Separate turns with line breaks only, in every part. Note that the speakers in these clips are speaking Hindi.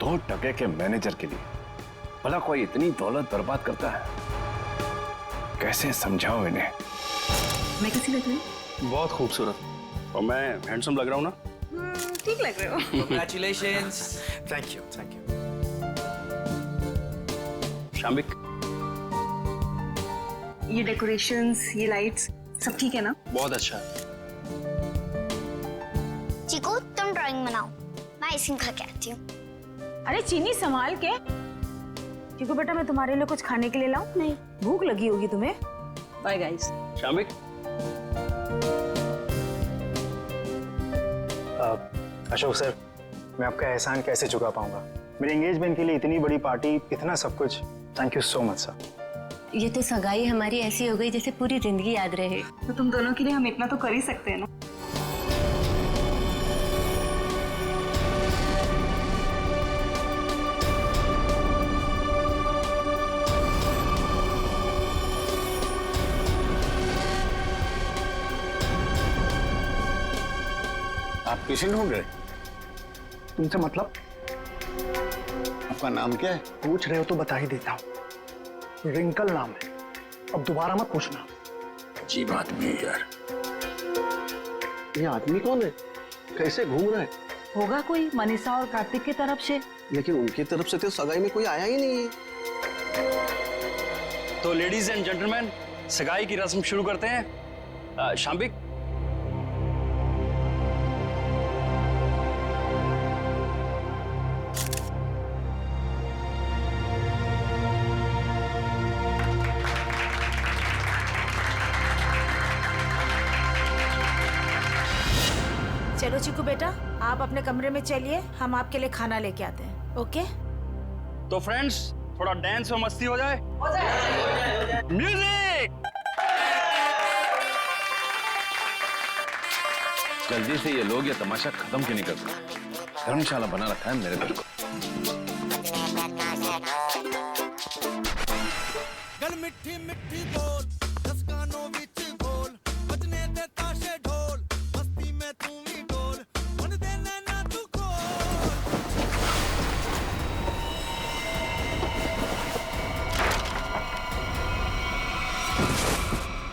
2 टके के मैनेजर के लिए भला कोई इतनी दौलत बर्बाद करता है? कैसे समझाओ इन्हें?
मैं कैसी लग रही हूँ?
बहुत खूबसूरत। और मैं हैंडसम लग रहा हूँ ना?
ठीक लग रहे हो।
Congratulations. Thank you.
शाम्बिक,
ये डेकोरेशंस, ये लाइट्स, सब ठीक है ना?
बहुत अच्छा।
चिकू तुम ड्राइंग बनाओ, मैं आइसक्रीम खा के आती हूँ।
अरे चीनी संभाल के। चिकू बेटा मैं तुम्हारे लिए कुछ खाने के लिए लाऊं? नहीं, भूख लगी होगी तुम्हें। Bye guys.
शाम्बिक,
अशोक सर, मैं आपका एहसान कैसे चुका पाऊंगा? मेरे एंगेजमेंट के लिए इतनी बड़ी पार्टी, इतना सब कुछ। Thank you so much sir.
ये तो सगाई हमारी ऐसी हो गई जैसे पूरी जिंदगी याद रहे।
तो तुम दोनों के लिए हम इतना तो कर ही सकते हैं ना।
आप पेशेंट हो गए?
तुमसे मतलब?
आपका नाम क्या है?
पूछ रहे हो तो बता ही देता हूँ। रिंकल नाम है, अब दोबारा मत पूछना।
अजीब आदमी है यार।
ये आदमी कौन है? कैसे घूम रहा है?
होगा कोई मनीषा और कार्तिक की तरफ से।
लेकिन उनकी तरफ से तो सगाई में कोई आया ही नहीं है। तो लेडीज एंड जेंटलमैन, सगाई की रस्म शुरू करते हैं। शाम्बिक,
चलो चिकू बेटा, आप अपने कमरे में चलिए, हम आपके लिए खाना लेके आते हैं। ओके?
तो फ्रेंड्स, थोड़ा डांस और मस्ती हो जाए। म्यूजिक।
जल्दी से ये लोग ये तमाशा खत्म क्यों नहीं करते? धर्मशाला बना रखा है मेरे घर को।
गल मिठी मिठी बोल, 10 कानों विच बोल, बजने दे ताशे ढोल, मस्ती में तू भी डोल, मन दे नैना तू खोल।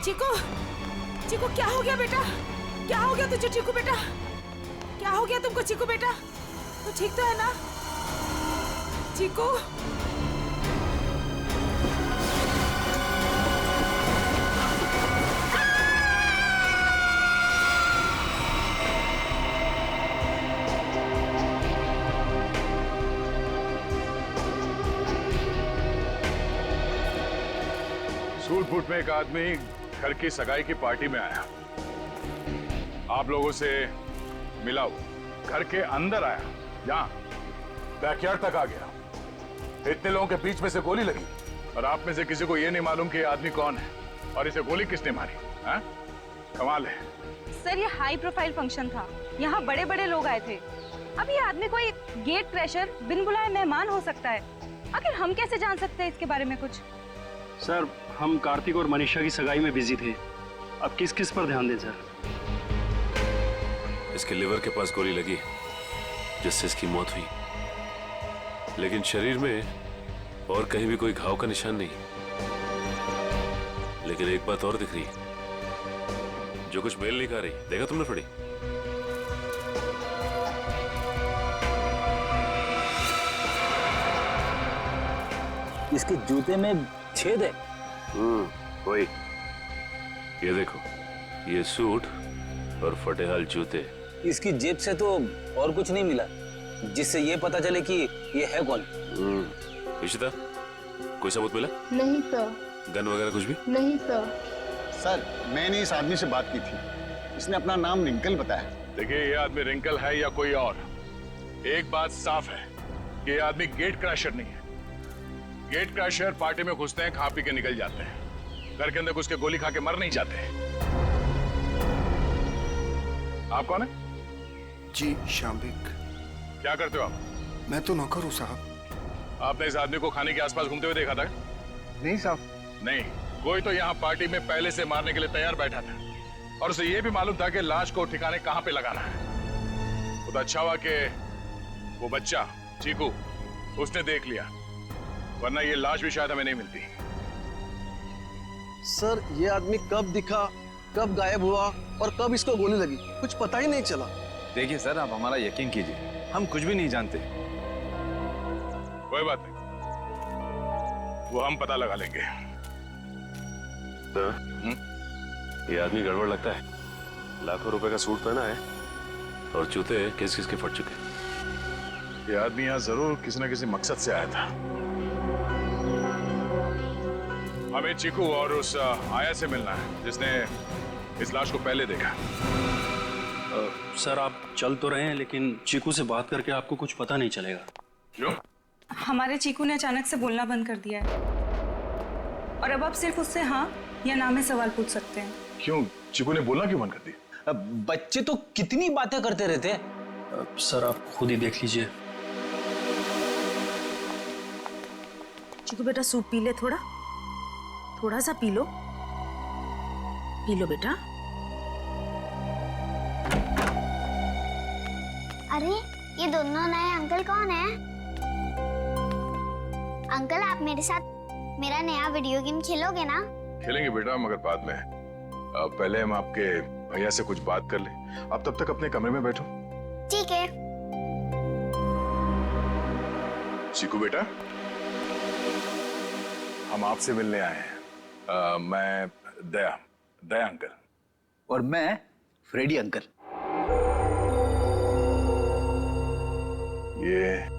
चिकू, चिकू क्या हो गया बेटा? क्या हो गया तुझे चिकू बेटा? क्या हो गया तुमको चिकू बेटा? तो ठीक तो है ना चिकू?
सूट बूट में एक आदमी घर की सगाई की पार्टी में आया, आप लोगों से मिला, घर के अंदर आया, यहाँ बैकयार्ड तक आ गया, इतने लोगों के बीच में से गोली लगी और आप में से किसी को यह नहीं मालूम कि ये आदमी कौन है और इसे गोली किसने मारी? हाँ? कमाल है।
सर ये हाई प्रोफाइल फंक्शन था, यहाँ बड़े बड़े लोग आए थे। अब ये आदमी कोई गेट क्रैशर, बिन बुलाए मेहमान हो सकता है। आखिर हम कैसे जान सकते हैं इसके बारे में कुछ?
सर, हम कार्तिक और मनीषा की सगाई में बिजी थे। अब किस किस पर ध्यान दें सर?
इसके लिवर के पास गोली लगी जिससे इसकी मौत हुई, लेकिन शरीर में और कहीं भी कोई घाव का निशान नहीं। लेकिन एक बात और दिख रही है जो कुछ मेल नहीं खा रही। देखा तुमने फड़ी?
इसके जूते में छेद है।
वही, ये देखो, ये सूट और फटेहाल जूते।
इसकी जेब से तो और कुछ नहीं मिला जिससे ये पता चले कि ये है कौन।
इशिता, कोई सबूत मिला?
नहीं सर।
गन वगैरह कुछ भी?
नहीं सर।
सर, मैंने इस आदमी से बात की थी, इसने अपना नाम रिंकल बताया।
देखिए, ये आदमी रिंकल है या कोई और, एक बात साफ है कि ये आदमी गेट क्रैशर नहीं है। गेट क्रैशर पार्टी में घुसते हैं, खा पी के निकल जाते हैं, घर के अंदर घुस के गोली खा के मर नहीं जाते। आप कौन है?
जी शाम्बिक।
क्या करते हो आप?
मैं तो नौकर हूँ साहब।
आपने इस आदमी को खाने के आसपास घूमते हुए देखा था?
नहीं साहब।
नहीं, कोई तो यहाँ पार्टी में पहले से मारने के लिए तैयार बैठा था और उसे यह भी मालूम था कि लाश को ठिकाने कहाँ पे लगाना है। तो अच्छा हुआ कि वो बच्चा चीकू उसने देख लिया, वरना ये लाश भी शायद हमें नहीं मिलती।
सर ये आदमी कब दिखा, कब गायब हुआ और कब इसको गोली लगी, कुछ पता ही नहीं चला।
देखिए सर, आप हमारा यकीन कीजिए, हम कुछ भी नहीं जानते।
कोई बात नहीं, वो हम पता लगा लेंगे।
ये आदमी गड़बड़ लगता है। लाखों रुपए का सूट पहना है और जूते किस किस के फट चुके।
ये आदमी यहाँ जरूर किसी न किसी मकसद से आया था। हमें चीकू और उस आया से मिलना है जिसने इस लाश को पहले देखा।
सर आप चल तो रहे हैं, लेकिन चीकू से बात करके आपको कुछ पता नहीं चलेगा।
क्यों?
हमारे चीकू ने अचानक से बोलना बंद कर दिया है और अब आप सिर्फ उससे हाँ या ना में सवाल पूछ सकते हैं।
क्यों? चीकू ने बोलना क्यों बंद कर दी?
बच्चे तो कितनी बातें करते रहते हैं।
सर आप खुद ही देख लीजिए।
चीकू बेटा सूप पी ले, थोड़ा थोड़ा सा पी लो, पी लो बेटा।
अरे ये दोनों नए अंकल कौन है? अंकल आप मेरे साथ मेरा नया वीडियो गेम खेलोगे ना?
खेलेंगे बेटा, मगर बाद में। पहले हम आपके भैया से कुछ बात कर लें। आप तब तक अपने कमरे में बैठो।
ठीक है।
चीकू बेटा, हम आपसे मिलने आए हैं। मैं दया अंकल।
और मैं फ्रेडी अंकल।
ये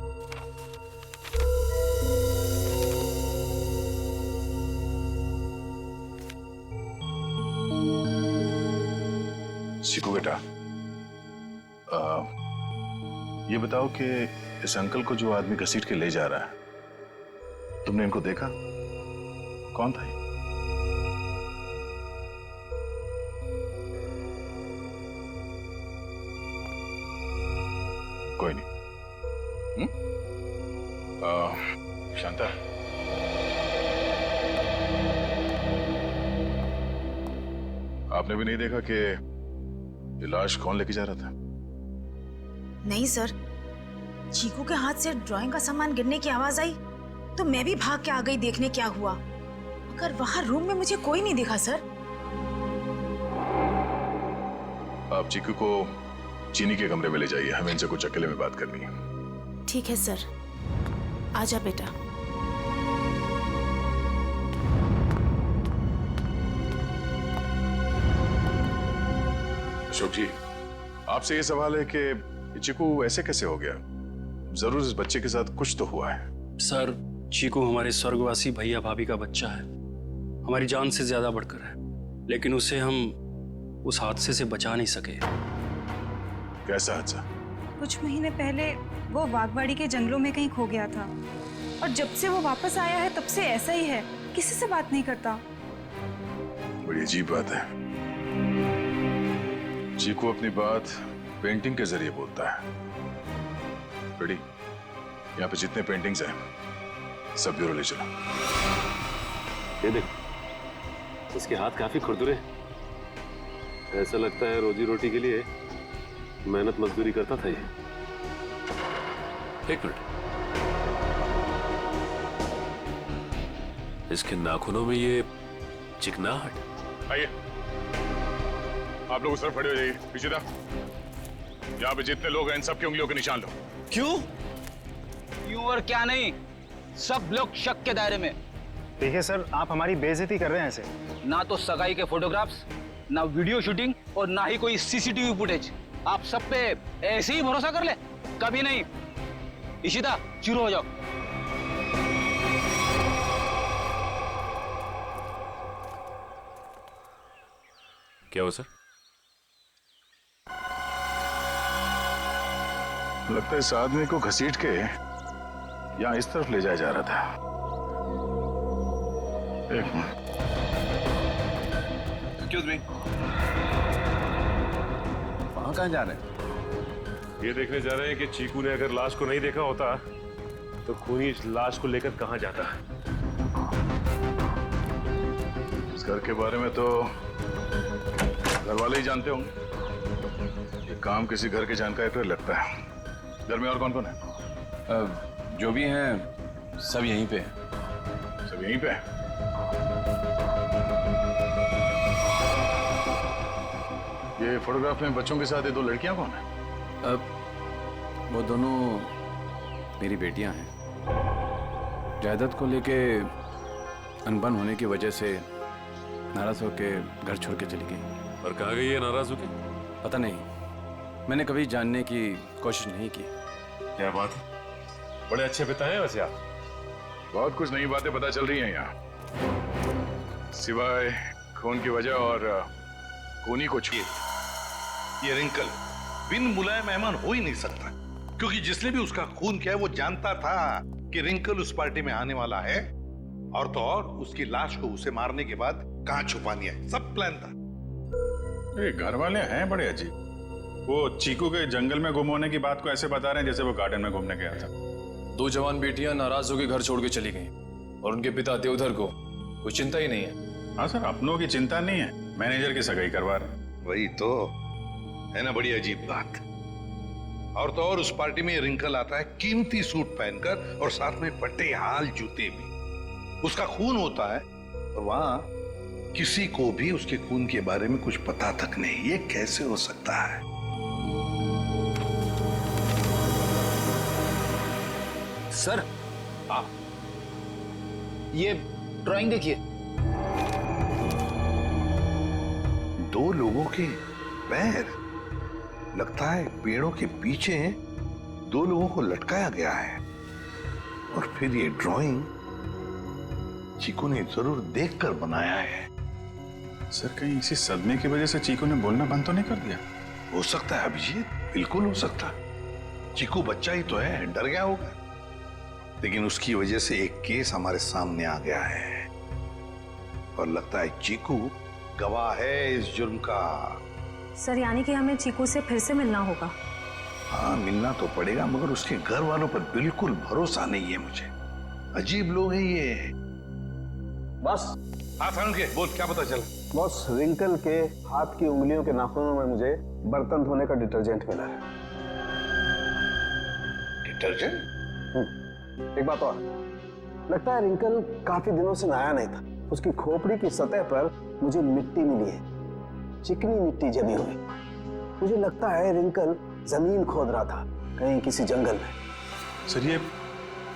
चीकू बेटा, ये बताओ कि इस अंकल को जो आदमी घसीट के ले जा रहा है, तुमने इनको देखा? कौन था ये? कोई नहीं। शांता, आपने भी नहीं देखा कि ये लाश कौन लेके जा रहा था?
नहीं सर, चीकू के हाथ से ड्राइंग का सामान गिरने की आवाज आई तो मैं भी भाग के आ गई देखने क्या हुआ, मगर वहां रूम में मुझे कोई नहीं दिखा सर।
आप चीकू को चीनी के कमरे में ले जाइए, हमें इनसे कुछ अकेले में बात करनी है।
ठीक है सर, आजा बेटा।
अशोक जी, आपसे ये सवाल है कि चीकू ऐसे कैसे हो गया? जरूर इस बच्चे के साथ कुछ तो हुआ है।
सर चीकू हमारे स्वर्गवासी भैया भाभी का बच्चा है, हमारी जान से ज्यादा बढ़कर है, लेकिन उसे हम उस हादसे से बचा नहीं सके।
कैसा हादसा?
कुछ महीने पहले वो बागवाड़ी के जंगलों में कहीं खो गया था और जब से वो वापस आया है तब से ऐसा ही है, किसी से बात नहीं करता।
बड़ी अजीब बात है। चीकू अपनी बात पेंटिंग के जरिए बोलता है। बड़ी, यहाँ पे जितने पेंटिंग्स हैं सब ब्यूरो ले चलो।
ये देख, इसके हाथ काफी खुरदुरे, ऐसा लगता है रोजी रोटी के लिए मेहनत मजदूरी करता था ये। एक मिनट, इसके नाखूनों में ये चिकनाहट।
आइए, आप लोग उस तरफ खड़े हो जाइए। पीछे था, यहाँ पे जितने लोग हैं इन सबकी उंगलियों के निशान लो।
क्यों? क्यों और क्या नहीं, सब लोग शक के दायरे में।
देखिए सर, आप हमारी बेइज्जती कर रहे हैं ऐसे।
ना तो सगाई के फोटोग्राफ्स, ना वीडियो शूटिंग और ना ही कोई सीसीटीवी फुटेज। आप सब पे ऐसे ही भरोसा कर ले? कभी नहीं। इशिता, शुरू हो जाओ।
क्या हो सर?
लगता है इस आदमी को घसीट के यहाँ इस तरफ ले जाया जा रहा था। एक मिनट। एक्सक्यूज मी,
वहां कहाँ जा रहे हैं?
ये देखने जा रहे हैं कि चीकू ने अगर लाश को नहीं देखा होता तो खूनी इस लाश को लेकर कहां जाता।
इस घर के बारे में तो घर वाले ही जानते होंगे। ये काम किसी घर के जानकारी पर लगता है। घर में और कौन कौन है?
जो भी हैं सब यहीं पे हैं।
सब यहीं पे? ये फोटोग्राफ में बच्चों के साथ ये दो लड़कियां कौन है?
वो दोनों मेरी बेटियां हैं। जायदाद को लेके अनबन होने की वजह से नाराज होके घर छोड़ के चली गई।
और कहाँ गई है नाराज होके?
पता नहीं, मैंने कभी जानने की कोशिश नहीं की।
क्या बात है, बड़े अच्छे पिता हैं वैसे आप।
बहुत कुछ नई बातें पता चल रही हैं यहाँ, सिवाय खून की वजह और खूनी को छुए।
ये रिंकल बिन बुलाए मेहमान हो ही नहीं सकता, क्योंकि जिसने भी उसका खून किया है वो जानता था कि रिंकल उस पार्टी में आने वाला है, और तो और उसकी लाश को उसे मारने के बाद कहां छुपानी है, सब प्लान था।
ये घर वाले हैं बड़े अजीब। वो चीकू के जंगल में गुम होने की बात को ऐसे बता रहे हैं जैसे वो गार्डन में घूमने गया था।
दो जवान बेटियां नाराज होकर घर छोड़ के चली गई और उनके पिता देवधर को कोई चिंता ही नहीं है।
हाँ सर, अपनों की चिंता नहीं है, मैनेजर की सगाई करवा रहे।
वही तो है ना, बड़ी अजीब बात। और तो और उस पार्टी में रिंकल आता है कीमती सूट पहनकर और साथ में फटे हाल जूते भी। उसका खून होता है और वहां किसी को भी उसके खून के बारे में कुछ पता तक नहीं। ये कैसे हो सकता है?
सर ये ड्राइंग देखिए।
दो लोगों के पैर, लगता है पेड़ों के पीछे दो लोगों को लटकाया गया है। और फिर ये ड्राइंग चीकू ने जरूर देखकर बनाया है।
सर कहीं इसी सदमे की वजह से चीकू ने बोलना बंद तो नहीं कर दिया?
हो सकता है अभिजीत, बिल्कुल हो सकता है। चीकू बच्चा ही तो है, डर गया होगा। लेकिन उसकी वजह से एक केस हमारे सामने आ गया है और लगता है चीकू गवाह है इस जुर्म का।
सर यानी कि हमें चीकू से फिर से मिलना होगा?
हाँ, मिलना तो पड़ेगा, मगर उसके घर वालों पर बिल्कुल भरोसा नहीं है मुझे। अजीब लोग हैं ये।
बस
हाँ सानुन के बोल, क्या पता चला?
बॉस, रिंकल के हाथ की उंगलियों के नाखूनों में मुझे बर्तन धोने का डिटर्जेंट मिला है।
डिटर्जेंट?
एक बात और, लगता है रिंकल काफी दिनों से नहाया नहीं था। उसकी खोपड़ी की सतह पर मुझे मिट्टी मिली है, चिकनी मिट्टी जमी हुई। मुझे लगता है रिंकल जमीन खोद रहा था कहीं किसी जंगल में।
सर ये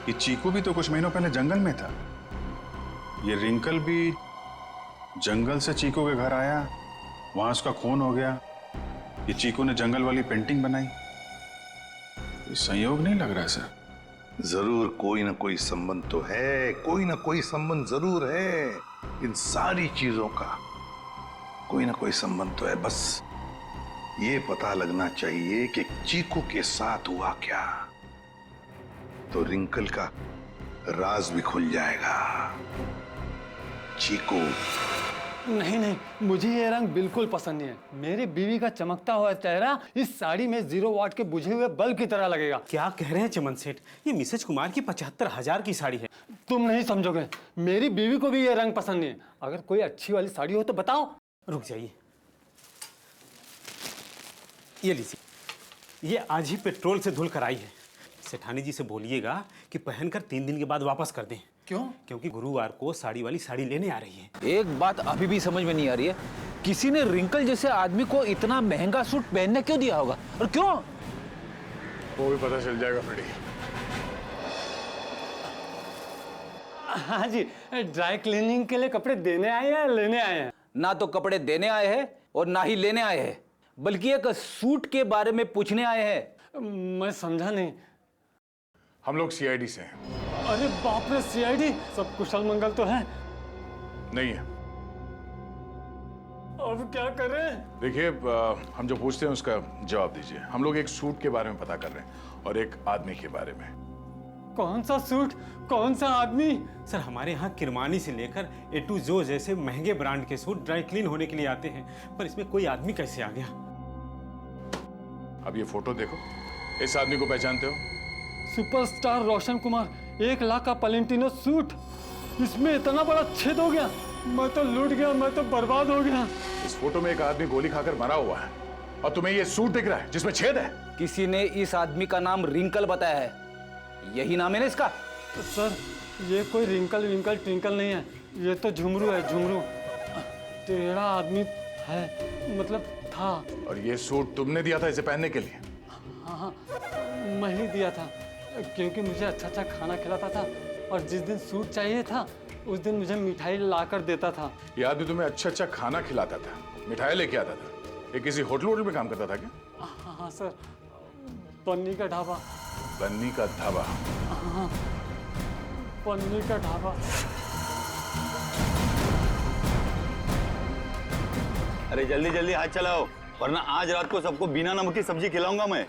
चीकू भी तो कुछ महीनों पहले जंगल में था। ये रिंकल भी जंगल से चीकू के घर आया, वहां उसका खून हो गया। ये चीकू ने जंगल वाली पेंटिंग बनाई। ये संयोग नहीं लग रहा है सर।
जरूर कोई ना कोई संबंध तो है, कोई ना कोई संबंध जरूर है। इन सारी चीजों का कोई ना कोई संबंध तो है। बस ये पता लगना चाहिए कि चीकू के साथ हुआ क्या, तो रिंकल का राज भी खुल जाएगा। चीकू
नहीं नहीं, मुझे ये रंग बिल्कुल पसंद नहीं है। मेरी बीवी का चमकता हुआ चेहरा इस साड़ी में 0 वाट के बुझे हुए बल्ब की तरह लगेगा।
क्या कह रहे हैं चमन सेठ, ये मिसेज कुमार की 75,000 की साड़ी है।
तुम नहीं समझोगे, मेरी बीवी को भी ये रंग पसंद नहीं है। अगर कोई अच्छी वाली साड़ी हो तो बताओ।
रुक जाइए, ये लीजिए, ये आज ही पेट्रोल से धुल कर आई है। सेठानी जी से बोलिएगा कि पहनकर 3 दिन के बाद वापस कर दें।
क्यों?
क्योंकि गुरुवार को साड़ी वाली साड़ी लेने आ रही है।
एक बात अभी भी समझ में नहीं आ रही है, किसी ने रिंकल जैसे आदमी को इतना महंगा सूट पहनने क्यों दिया होगा और क्यों?
वो भी पता चल जाएगा फ्रेडी।
हाँ जी, ड्राई क्लीनिंग के लिए कपड़े देने आए हैं, लेने आए हैं?
ना तो कपड़े देने आए हैं और ना ही लेने आए हैं, बल्कि एक सूट के बारे में पूछने आए हैं।
मैं समझा नहीं।
हम लोग सीआईडी से हैं।
अरे बाप रे, सीआईडी? सब कुशल मंगल तो है?
नहीं है।
अब क्या करें?
देखिए, हम जो पूछते हैं उसका जवाब दीजिए। हम लोग एक सूट के बारे में पता कर रहे हैं और एक आदमी के बारे में।
कौन सा सूट, कौन सा आदमी?
सर हमारे यहाँ किरमानी से लेकर ए टू जो जैसे महंगे ब्रांड के सूट ड्राई क्लीन होने के लिए आते हैं, पर इसमें कोई आदमी कैसे आ गया?
अब ये फोटो देखो, इस आदमी को पहचानते हो?
सुपरस्टार रोशन कुमार, 1 लाख का पलेंटिनो सूट, इसमें इतना बड़ा छेद हो गया। मैं तो लूट गया, मैं तो बर्बाद हो गया।
इस फोटो में एक आदमी गोली खाकर मरा हुआ है और तुम्हें ये सूट दिख रहा है जिसमें छेद है।
किसी ने इस आदमी का नाम रिंकल बताया है। यही नाम है ना इसका?
सर ये कोई रिंकल विंकल ट्विंकल नहीं है, ये तो झुमरू है, झुमरू। टेढ़ा आदमी है, मतलब था।
और ये सूट तुमने दिया था इसे पहनने के लिए?
हाँ, मैं ही दिया था, क्योंकि मुझे अच्छा अच्छा खाना खिलाता था और जिस दिन सूट चाहिए था उस दिन मुझे मिठाई ला कर देता था।
ये आदमी तुम्हें अच्छा अच्छा खाना खिलाता था, मिठाई लेके आता था? ये किसी होटल में काम करता था क्या?
हाँ सर, पन्नी का ढाबा।
बन्नी का ढाबा?
हाँ, पन्नी का ढाबा।
अरे जल्दी जल्दी हाथ चलाओ, वरना आज रात को सबको बिना नमक की सब्जी खिलाऊंगा मैं।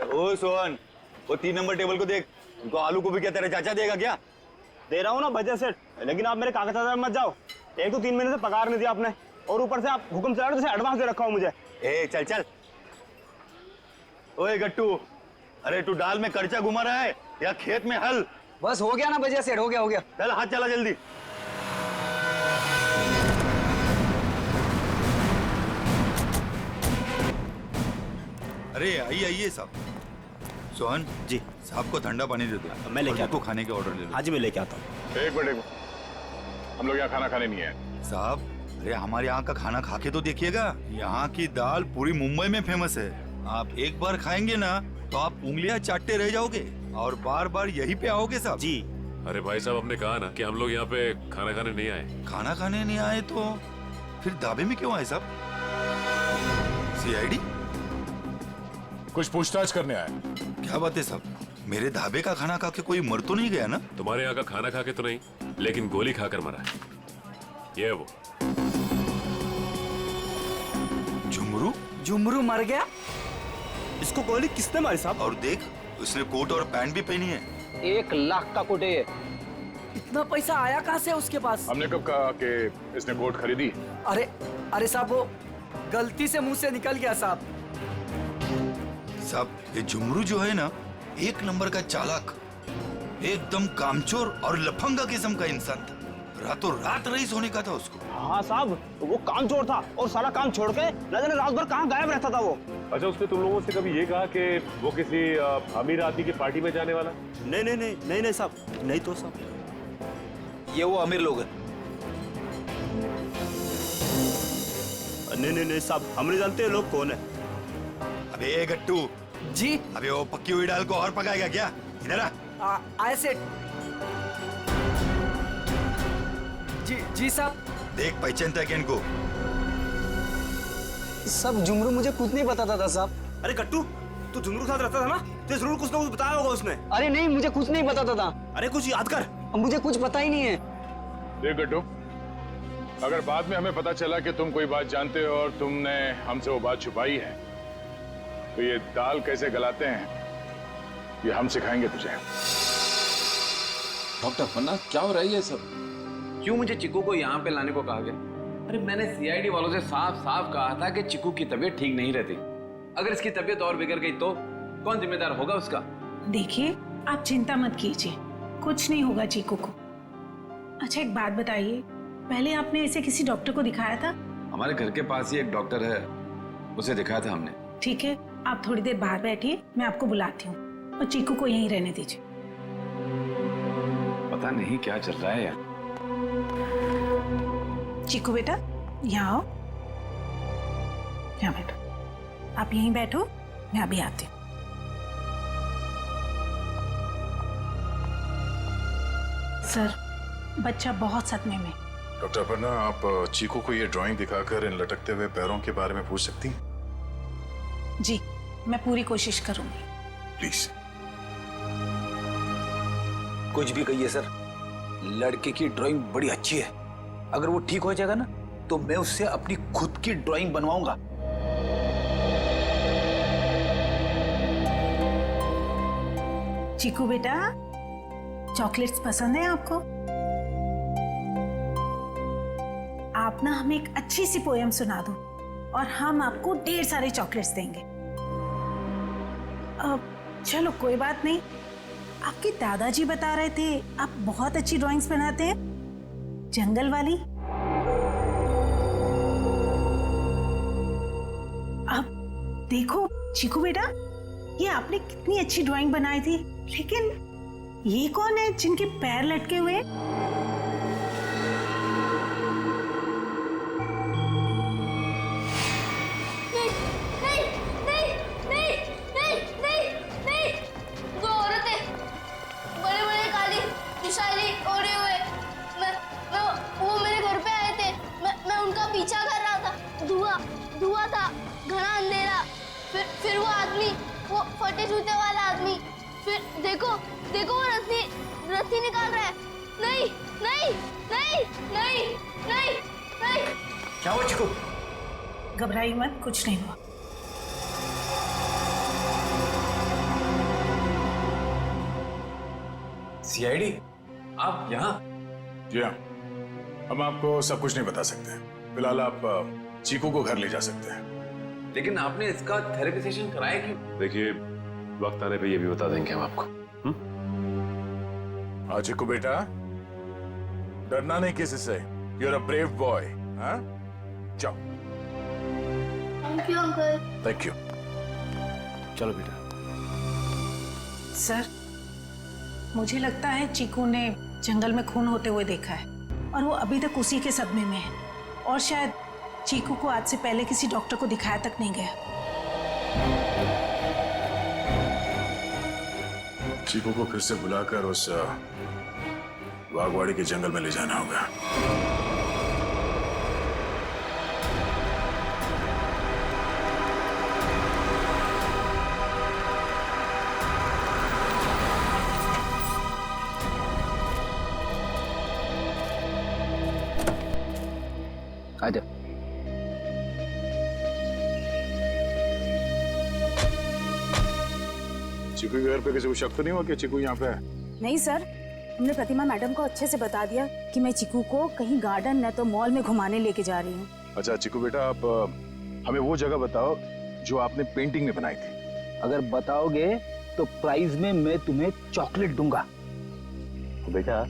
ओ सोहन, वो 3 नंबर टेबल को देख, उनको आलू को भी क्या तेरा चाचा देगा क्या?
दे रहा हूँ ना बजट सेट, लेकिन आप मेरे कागजात मत जाओ। एक तो 3 महीने से पगार नहीं दिया आपने, और ऊपर से आप हुक्म चला रहे हो जैसे एडवांस दे रखा हो मुझे।
ए चल चल। ओए गट्टू, अरे तू डाल में कर्चा घुमा रहा है या खेत में हल?
बस हो गया ना बजट सेट, हो गया।
चल हाथ चला जल्दी। अरे आइए आइए साहब। सोहन जी, साहब को ठंडा पानी दे दो।
मैं लेके
आता हूं। खाने के ऑर्डर ले लो।
हाँ जी मैं लेके आता हूँ।
एक मिनट, हम लोग यहाँ खाना खाने नहीं आए
साहब। अरे हमारे यहाँ का खाना खा के तो देखिएगा, यहाँ की दाल पूरी मुंबई में फेमस है। आप एक बार खाएंगे ना तो आप उंगलियां चाटते रह जाओगे और बार बार यहीं पे आओगे साहब जी।
अरे भाई साहब, हमने कहा ना कि हम लोग यहाँ पे खाना खाने नहीं आए।
खाना खाने नहीं आए तो फिर ढाबे में क्यों आए साहब? सीआईडी
कुछ पूछताछ करने आए?
क्या बात है साहब, मेरे ढाबे का खाना खा के कोई मर तो नहीं गया ना?
तुम्हारे यहाँ का खाना खा के तो नहीं, लेकिन गोली खाकर मरा है। ये वो
झुमरू।
झुमरू मर गया?
इसको गोली किसने मारी साहब?
और देख, उसने कोट और पैंट भी पहनी है।
1 लाख का कोट है।
इतना पैसा आया कहाँ से उसके पास?
हमने कब कहा कि इसने कोट खरीदी?
अरे साहब, वो गलती से मुंह से निकल गया साहब।
साहब ये झुमरू जो है ना, 1 नंबर का चालाक, एकदम कामचोर और लफंगा किस्म का इंसान था। रातों रात रईस होने का था उसको।
हाँ साहब, वो कामचोर था और सारा काम छोड़ के न जाने रात भर कहाँ गायब रहता था वो।
अच्छा, उसने तुम लोगों से कभी ये कहा कि वो किसी अमीर आदमी की पार्टी में जाने वाला?
नहीं साहब, नहीं तो साहब,
ये वो अमीर लोग हैं।
नहीं साहब, हम नहीं जानते लोग कौन है।
अबे गट्टू
जी।
अबे वो पक्की हुई दाल को और पकाएगा क्या? इधर आ।
आए सेठ जी साहब।
देख पहचानता है क्या इनको?
सब झुमरू मुझे कुछ नहीं बताता था साहब।
अरे गट्टू, तू झुमरू के साथ रहता था ना, तो जरूर कुछ ना कुछ बताया होगा उसने।
अरे नहीं, मुझे कुछ नहीं बताता था।
अरे कुछ याद कर।
मुझे कुछ पता ही नहीं है।
देख गट्टू, अगर बाद में हमें पता चला कि तुम कोई बात जानते हो और तुमने हमसे वो बात छुपाई है, तो ये दाल कैसे गलाते हैं ये हम सिखाएंगे तुझे।
डॉक्टर पन्ना, क्या हो रहा है ये सब?
क्यों मुझे चिकू को यहाँ पे लाने को कहा गया? अरे मैंने सीआईडी वालों से साफ साफ कहा था कि चिकू की तबीयत ठीक नहीं रहती। अगर इसकी तबीयत और बिगड़ गई तो कौन जिम्मेदार होगा उसका?
देखिए, आप चिंता मत कीजिए, कुछ नहीं होगा चीकू को। अच्छा एक बात बताइए, पहले आपने ऐसे किसी डॉक्टर को दिखाया था?
हमारे घर के पास ही एक डॉक्टर है, उसे दिखाया था हमने।
ठीक है, आप थोड़ी देर बाहर बैठिए, मैं आपको बुलाती हूँ, और चीकू को यहीं रहने दीजिए।
पता नहीं क्या चल रहा है यार।
चीकू बेटा, यहाँ आओ, यहाँ बैठो। आप यहीं बैठो, मैं अभी आती हूँ। सर, बच्चा बहुत सदमे में।
डॉक्टर पन्ना, आप चीकू को ये ड्राइंग दिखाकर इन लटकते हुए पैरों के बारे में पूछ सकती हैं?
जी, मैं पूरी कोशिश करूंगी।
प्लीज।
कुछ भी कहिए सर, लड़के की ड्राइंग बड़ी अच्छी है। अगर वो ठीक हो जाएगा ना, तो मैं उससे अपनी खुद की ड्राइंग बनवाऊंगा।
चीकू बेटा, चॉकलेट्स पसंद है आपको? आप ना हमें एक अच्छी सी पोएम सुना दो और हम आपको ढेर सारे चॉकलेट्स देंगे। चलो कोई बात नहीं, आपके दादाजी बता रहे थे आप बहुत अच्छी ड्राइंग्स बनाते हैं, जंगल वाली। अब देखो चीकू बेटा, ये आपने कितनी अच्छी ड्राइंग बनाई थी, लेकिन
ये कौन है जिनके पैर लटके हुए?
दो औरतें बड़े बड़े काली निशानी ओढ़े हुए, वो मेरे घर पे आए थे। मैं उनका पीछा कर रहा था। धुआं था, घना अंधेरा। फिर वो आदमी, वो फटे जूते वाला आदमी, फिर देखो वो रस्सी निकाल रहा है। नहीं नहीं नहीं नहीं नहीं नहीं।
क्या हुआ चिकू? घबराई मत, कुछ नहीं हुआ।
सीआईडी, आप यहाँ?
जी हाँ, हम आपको सब कुछ नहीं बता सकते। फिलहाल आप चीकू को घर ले जा सकते हैं।
लेकिन आपने इसका थेरेपी सेशन कराया क्यों?
देखिए, वक्त आने पे ये भी बता देंगे हम आपको।
हाँ चिकू बेटा, डरना नहीं किसी से। You are a brave boy. हाँ, जाओ।
Thank you uncle.
Thank you.
चलो बेटा।
सर, मुझे लगता है चीकू ने जंगल में खून होते हुए देखा है और वो अभी तक उसी के सदमे में है और शायद चीकू को आज से पहले किसी डॉक्टर को दिखाया तक नहीं गया।
चीकू को फिर से बुलाकर उस बागवाड़ी के जंगल में ले जाना होगा।
आजा।
चीकू के घर पे किसी को शक तो नहीं हुआ कि चीकू यहाँ पे है?
नहीं सर, हमने प्रतिमा मैडम को अच्छे से बता दिया कि मैं चिकू को कहीं गार्डन न तो मॉल में घुमाने लेके जा रही हूँ।
अच्छा चिकू बेटा, आप हमें वो जगह बताओ जो आपने पेंटिंग में बनाई थी।
अगर बताओगे तो प्राइज में मैं तुम्हें चॉकलेट दूंगा।
तो बेटा,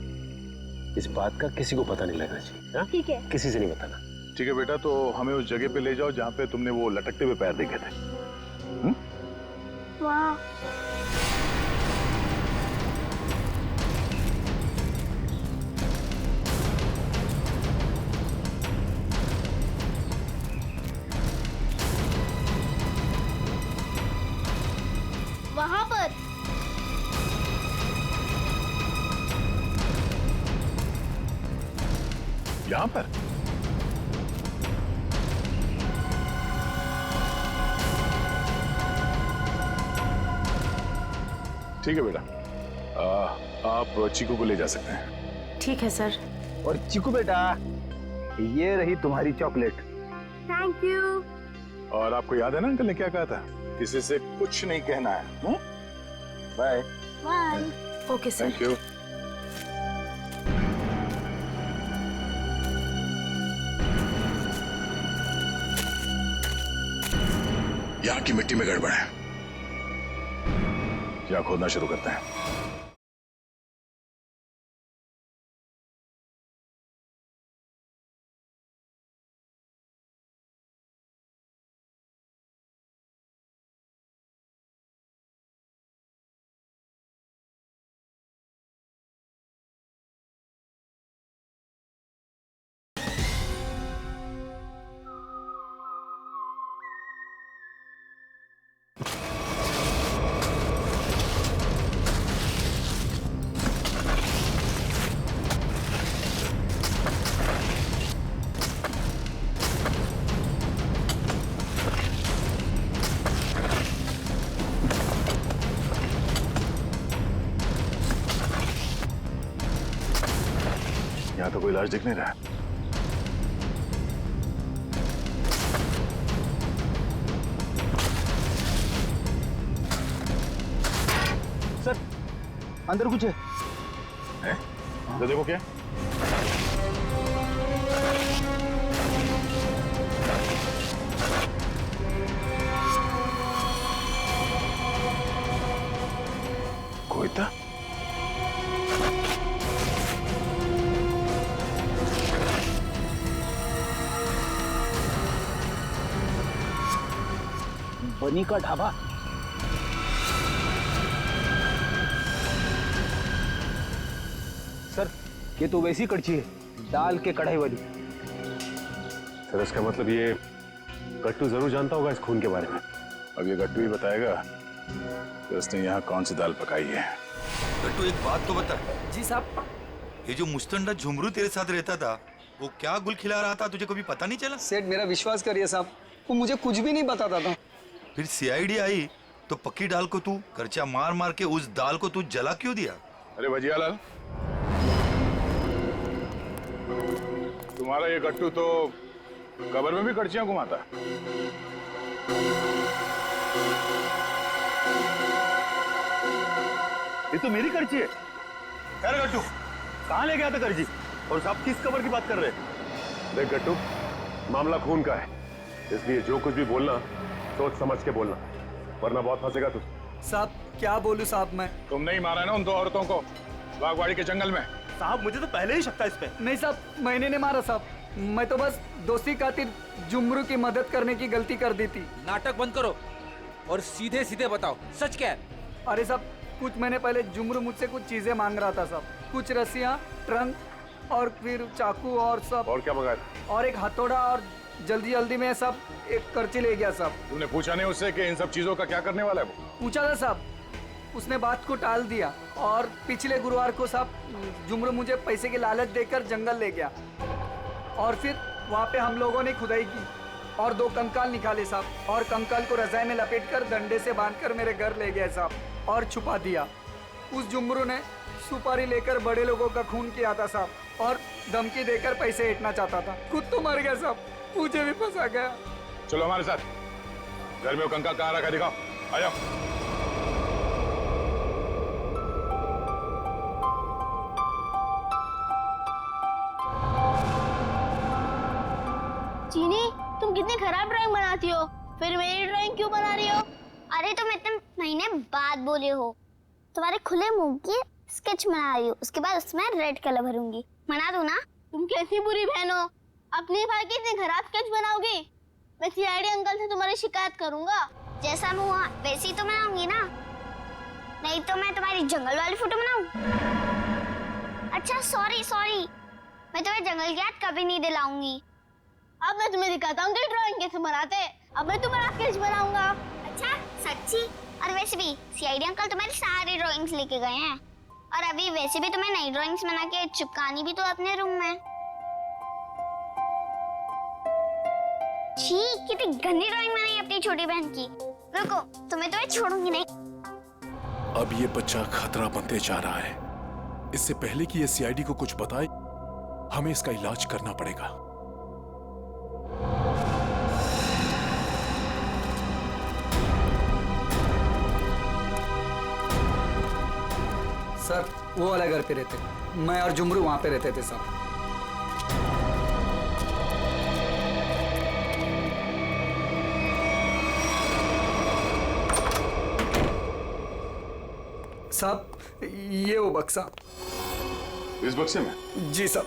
इस बात का किसी को पता नहीं लगना चाहिए। हाँ?
ठीक है।
किसी से नहीं बताना।
ठीक है बेटा, तो हमें उस जगह पे ले जाओ जहाँ पे तुमने वो लटकते हुए पैर देखे थे।
वाह। वहां पर
यहाँ पर? ठीक है बेटा, आप चीकू को ले जा सकते हैं।
ठीक है सर।
और चिकू बेटा, ये रही तुम्हारी चॉकलेट।
Thank you.
और आपको याद है ना अंकल ने क्या कहा था? किसी से कुछ नहीं कहना है। Bye.
Bye.
Okay sir.
Thank you. यहाँ की मिट्टी में गड़बड़ है। यहाँ खोदना शुरू करते हैं। यहाँ तो कोई इलाज दिख नहीं रहा है।
सर, अंदर कुछ है?
तो देखो क्या? कोई था?
बनी का ढाबा।
सर ये तो वैसी कड़छी है, दाल के कढ़ाई वाली।
सर इसका मतलब ये गट्टू जरूर जानता होगा इस खून के बारे में।
अब ये गट्टू ही बताएगा कि उसने यहाँ कौन सी दाल पकाई है।
गट्टू एक बात तो बता।
जी साहब।
ये जो मुस्तंडा झुमरू तेरे साथ रहता था, वो क्या गुल खिला रहा था, तुझे कभी पता नहीं चला?
सेठ मेरा विश्वास करिए साहब, वो मुझे कुछ भी नहीं बताता था।
फिर सीआईडी आई तो पक्की दाल को तू करचा मार मार के उस दाल को तू जला क्यों दिया?
अरे भजियालाल, तुम्हारा ये गट्टू तो कबर में भी कड़छियां घुमाता है।
ये तो मेरी कड़छी है। यार गट्टू, कहाँ ले गया था कड़छी? और साहब किस कबर की बात कर रहे हैं?
देख गट्टू, मामला खून का है, इसलिए जो कुछ भी बोलना सोच समझ के बोलना, वरना बहुत फंसेगा तू।
साहब क्या बोलूं साहब मैं?
तुमने ही मारा है ना उन दो औरतों को बागवाड़ी के जंगल में?
साहब मुझे तो पहले ही शक था इस पे।
नहीं साहब, मैंने नहीं मारा साहब, मैं तो बस दोस्ती खातिर जुमरू की मदद करने की गलती कर दी थी।
नाटक बंद करो और सीधे सीधे बताओ सच क्या है?
अरे साहब कुछ महीने पहले जुमरू मुझसे कुछ चीजें मांग रहा था साहब, कुछ रस्सियाँ, ट्रंक और फिर चाकू और सब।
और क्या मंगाया था?
और एक हथौड़ा और जल्दी जल्दी में सब एक करची ले गया साहब।
तुमने पूछा नहीं उससे कि इन सब चीजों का क्या करने वाला है वो?
पूछा था साहब, उसने बात को टाल दिया और पिछले गुरुवार को साहब जुमरू मुझे पैसे की लालच देकर जंगल ले गया और फिर वहाँ पे हम लोगों ने खुदाई की और 2 कंकाल निकाले साहब और कंकाल को रजाई में लपेटकर डंडे से बांधकर मेरे घर ले गया साहब और छुपा दिया। उस जुमरू ने सुपारी लेकर बड़े लोगों का खून किया था साहब और धमकी देकर पैसे ऐंठना चाहता था। खुद तो मर गया साहब, मुझे भी फंसा गया।
चलो हमारे साथ, घर में वो कंकाल कहाँ रखा दिखाओ, आ जाओ।
चीनी, तुम कितनी खराब ड्राइंग बनाती हो, फिर मेरी ड्राइंग क्यों बना रही हो? अरे तुम इतने महीने बाद बोले हो, तुम्हारे खुले मुंह की स्केच बना रही हूँ, उसके बाद उसमें रेड कलर भरूंगी। बना दूं ना? तुम कैसी बुरी बहन हो, अपनी भाई की इतनी खराब स्केच बनाओगी? मैं सीआईडी अंकल से तुम्हारी शिकायत करूंगा। जैसा मुंह हुआ वैसी तो बनाऊंगी ना, नहीं तो मैं तुम्हारी जंगल वाली फोटो बनाऊं? अच्छा सॉरी, मैं तुम्हें जंगल की याद कभी नहीं दिलाऊंगी। अब मैं तुम्हें दिखाता हूँ कि ड्राइंग कैसे बनाते हैं। अब मैं तुम्हारा स्केच बनाऊंगा। अच्छा सच्ची? और वैसे भी सीआईडी अंकल तुम्हारी सारी ड्राइंग्स लेके गए हैं और अभी वैसे भी तुम्हें नई ड्राइंग्स बना के चिपकानी भी तो अपने रूम में। छी, कितनी गंदी ड्राइंग बनाई अपनी छोटी बहन की। रुको, तुम्हें तो मैं छोड़ूंगी नहीं।
अब ये बच्चा खतरा बनते जा रहा है। इससे पहले कि ये सीआईडी को कुछ बताए, हमें इसका इलाज करना पड़ेगा।
सर वो वाला घर पे रहते, मैं और जुमरू वहां पे रहते थे सर। साहब ये वो बक्सा।
इस बक्से में?
जी साहब।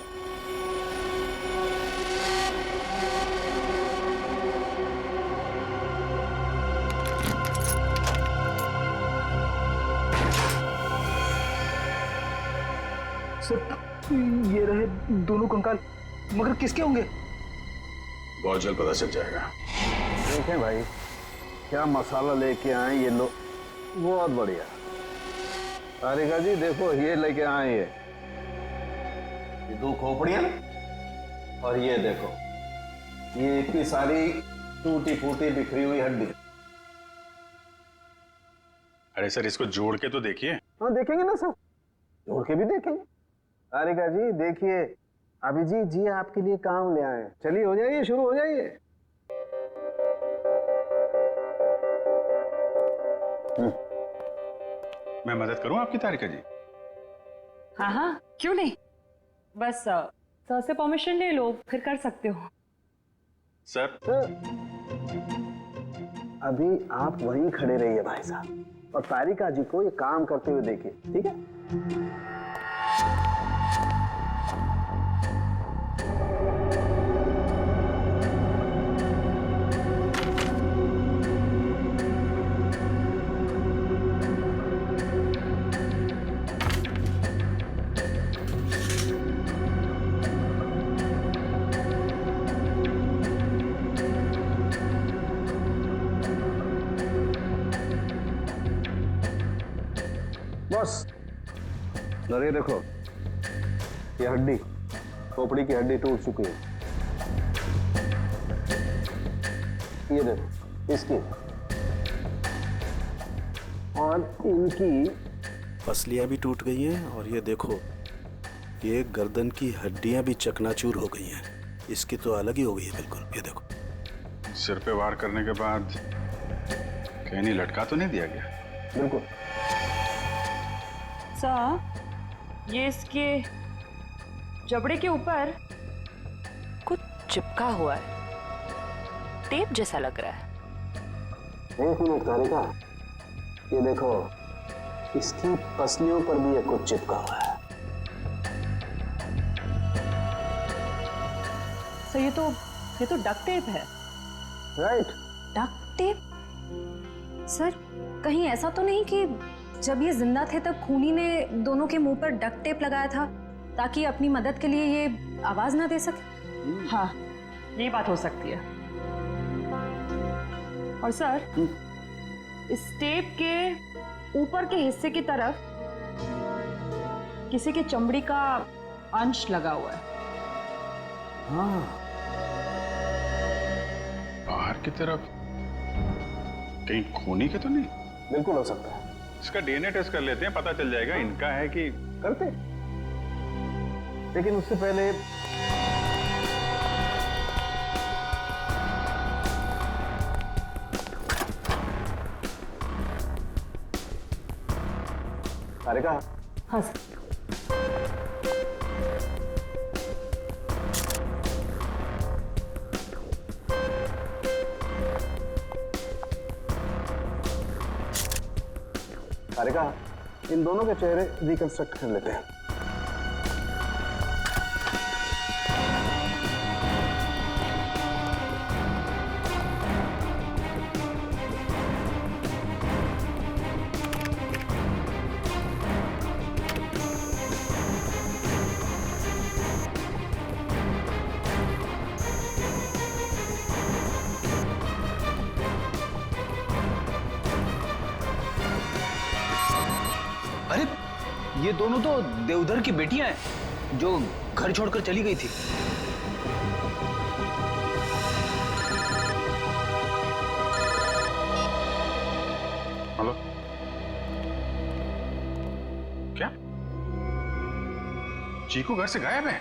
सर ये रहे दोनों कंकाल, मगर किसके होंगे?
बहुत जल्द पता चल जाएगा।
देखें भाई, क्या मसाला लेके आए ये लोग, बहुत बढ़िया। तारिका जी देखो, ये लेके आए ये 2 खोपड़ियां और ये देखो, ये इतनी सारी टूटी फूटी बिखरी हुई हड्डी।
अरे सर इसको जोड़ के तो देखिए।
हाँ देखेंगे ना सर, जोड़ के भी देखेंगे। तारिका जी देखिए, अभिजीत जी आपके लिए काम ले आए। चलिए हो जाइए, शुरू हो जाइए।
मैं मदद करूं आपकी तारिका जी?
हाँ हाँ क्यों नहीं, बस सर से परमिशन ले लो, फिर कर सकते हो।
सर
अभी आप वहीं खड़े रहिए भाई साहब, और तारिका जी को ये काम करते हुए देखिए, ठीक है? बॉस, ये देखो, ये हड्डी, खोपड़ी की हड्डी टूट चुकी है। ये देखो, इसकी और इनकी पसलियां भी टूट गई हैं, और ये देखो, ये गर्दन की हड्डियां भी चकनाचूर हो गई हैं। इसकी तो अलग ही हो गई है बिल्कुल। ये देखो,
सिर पे वार करने के बाद कहीं नहीं लटका तो नहीं दिया गया?
बिल्कुल।
सर, ये इसके जबड़े के ऊपर कुछ चिपका हुआ है, टेप जैसा लग रहा है।
एक मिनट तारिका, ये देखो, इसकी पसलियों पर भी ये कुछ चिपका हुआ है।
सर, ये तो डक्ट टेप है।
राइट।
Duct tape? सर, कहीं ऐसा तो नहीं कि जब ये जिंदा थे तब खूनी ने दोनों के मुंह पर डक्ट टेप लगाया था ताकि अपनी मदद के लिए ये आवाज ना दे सके?
हाँ, ये बात हो सकती है। और सर, इस टेप के ऊपर के हिस्से की तरफ किसी की चमड़ी का अंश लगा हुआ है।
हाँ।
बाहर की तरफ कहीं खूनी के तो नहीं?
बिल्कुल हो सकता है।
इसका डीएनए टेस्ट कर लेते हैं, पता चल जाएगा इनका है कि।
करते, लेकिन उससे पहले तारिका।
हाँ सर।
तारिका, इन दोनों के चेहरे रिकंस्ट्रक्ट कर लेते हैं।
अरे, ये दोनों तो देवधर की बेटियां हैं जो घर छोड़कर चली गई थी।
हेलो, क्या चीकू घर से गायब है?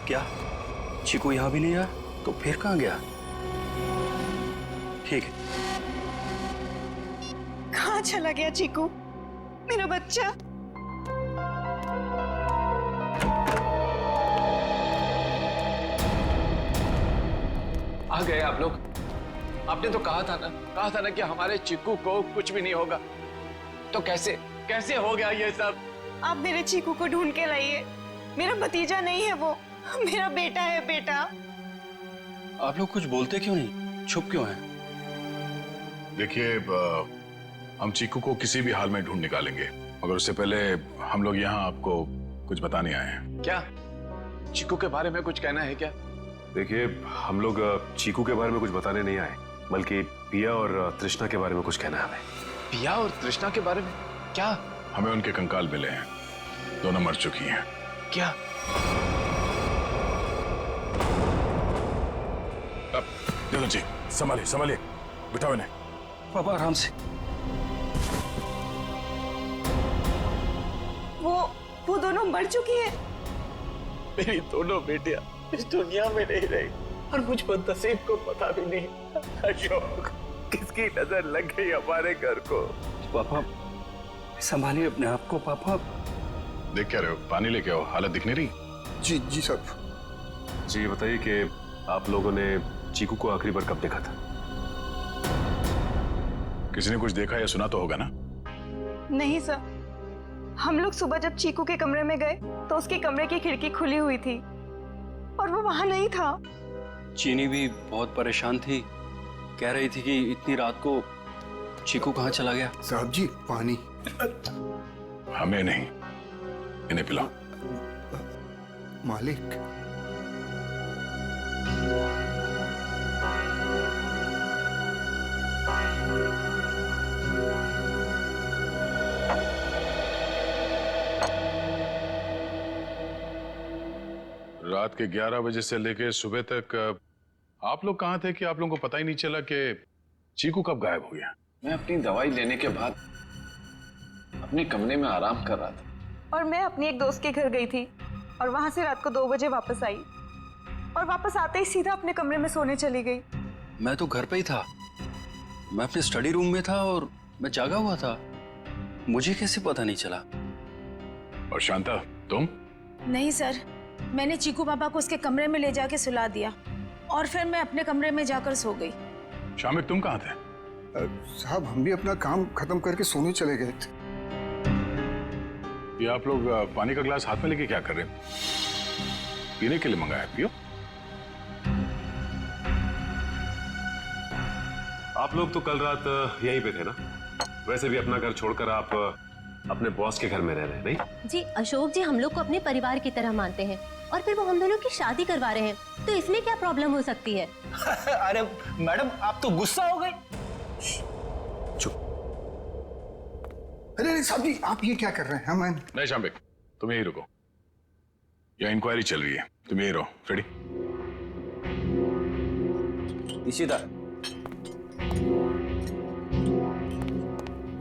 क्या चीकू यहाँ भी नहीं आया? तो फिर कहाँ गया? ठीक है।
कहाँ चला गया चीकू, मेरा बच्चा?
आ गए आप लोग। आपने तो कहा था ना कि हमारे चिक्कू को कुछ भी नहीं होगा। तो कैसे हो गया ये सब?
आप मेरे चीकू को ढूंढ के लाइए। मेरा भतीजा नहीं है वो, मेरा बेटा है। बेटा,
आप लोग कुछ बोलते क्यों नहीं? चुप क्यों हैं?
देखिए, हम चीकू को किसी भी हाल में ढूंढ निकालेंगे, मगर उससे पहले हम लोग यहाँ आपको कुछ बताने आए हैं।
क्या चिक्कू के बारे में कुछ कहना है क्या?
देखिए, हम लोग चीकू के बारे में कुछ बताने नहीं आए, बल्कि पिया और तृष्णा के बारे में कुछ कहना है हमें।
पिया और तृष्णा के बारे में क्या?
हमें उनके कंकाल मिले हैं, दोनों मर चुकी हैं।
क्या?
अब जी, संभालिए, बिठाओ इन्हें।
पापा आराम से।
वो दोनों मर चुकी है।
मेरी दोनों बेटियां इस दुनिया में नहीं रही और मुझ बदनसीब को पता भी नहीं। अशोक, किसकी नजर लग गई हमारे घर को?
पापा संभालिए अपने आप को। पापा
देख क्या रहे हो? पानी लेके आओ, हालत दिख नहीं रही।
जी साहब। जी, ये बताइए कि आप लोगों ने चीकू को आखिरी बार कब देखा था?
किसी ने कुछ देखा या सुना तो होगा ना?
नहीं सर,
हम लोग सुबह जब चीकू के कमरे में गए तो उसके कमरे की खिड़की खुली हुई थी और वो वहां नहीं था।
चीनी भी बहुत परेशान थी, कह रही थी कि इतनी रात को चीकू कहाँ चला गया।
साहब जी पानी।
हमें नहीं, इन्हें पिलाओ।
मालिक
रात के 11 बजे से लेके सुबह तक आप लोग कहाँ थे कि आप लोगों को पता ही नहीं चला कि चीकू कब गायब हो गया?
मैं अपनी दवाई लेने के बाद अपने कमरे में आराम कर रहा था
और मैं अपनी एक दोस्त के घर गई थी और वहां से रात को 2 बजे वापस आई और वापस आते ही सीधा अपने कमरे में सोने चली गई।
मैं तो घर पे ही था, मैं अपने स्टडी रूम में था और मैं जागा हुआ था, मुझे कैसे पता नहीं चला?
और शांता तुम?
नहीं सर, मैंने चीकू पापा को उसके कमरे में ले जाके सुला दिया और फिर मैं अपने कमरे में जाकर सो गई।
शामिक तुम कहाँ थे?
साहब हम भी अपना काम खत्म करके सोने चले गए थे।
ये आप लोग पानी का गिलास हाथ में लेके क्या कर रहे हैं? पीने के लिए मंगाया, पियो।
आप लोग तो कल रात यहीं पे थे ना? वैसे भी अपना घर छोड़कर आप अपने बॉस के घर में रह रहे हैं, नहीं?
जी अशोक जी हम लोग को अपने परिवार की तरह मानते हैं और फिर वो हम दोनों की शादी करवा रहे हैं, तो इसमें क्या प्रॉब्लम हो सकती है?
अरे मैडम आप तो गुस्सा हो गए।
अरे साहब जी आप ये क्या कर रहे हैं? मैं
नहीं शामिक तुम यहीं रुको, यहाँ इंक्वायरी चल रही है, तुम यहीं रहो। फ्रेडी
इशिता।